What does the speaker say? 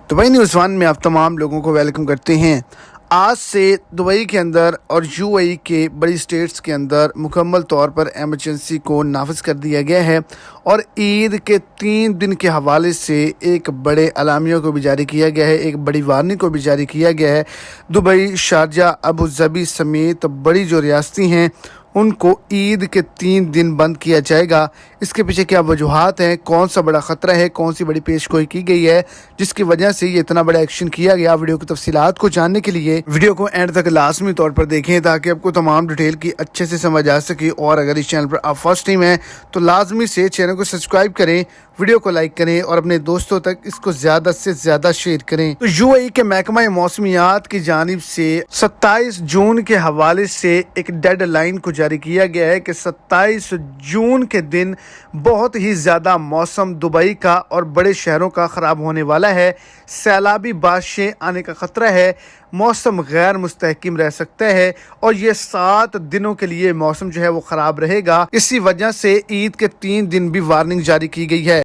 Dubai news one में आप तमाम लोगों को वेलकम करते हैं। आज से दुबई के अंदर और यूएई के बड़ी स्टेट्स के अंदर मुकम्मल तौर पर एमरजेंसी को नाफिज कर दिया गया है और ईद के 3 दिन के हवाले से एक बड़े अलामियों को भी जारी किया गया है, एक बड़ी वार्निंग को भी जारी किया गया है। दुबई, शारजा, अबू धाबी समेत बड़ी जो रियासतें हैं उनको ईद के 3 दिन बंद किया जाएगा। इसके पीछे क्या वजूहात हैं, कौन सा बड़ा ख़तरा है, कौन सी बड़ी पेशगोई की गई है जिसकी वजह से ये इतना बड़ा एक्शन किया गया। वीडियो की तफसीलात को जानने के लिए वीडियो को एंड तक लाजमी तौर पर देखें ताकि आपको तमाम डिटेल की अच्छे से समझ आ सके। और अगर इस चैनल पर आप फर्स्ट टाइम हैं तो लाजमी से चैनल को सब्सक्राइब करें, वीडियो को लाइक करें और अपने दोस्तों तक इसको ज़्यादा से ज़्यादा शेयर करें। तो यूएई के महकमा मौसमियात की जानिब से 27 जून के हवाले से एक डेड लाइन को जारी किया गया है कि 27 जून के दिन बहुत ही ज़्यादा मौसम दुबई का और बड़े शहरों का ख़राब होने वाला है। सैलाबी बारिशें आने का ख़तरा है, मौसम गैर मुस्तहकिम रह सकता है और ये 7 दिनों के लिए मौसम जो है वो ख़राब रहेगा। इसी वजह से ईद के 3 दिन भी वार्निंग जारी की गई है।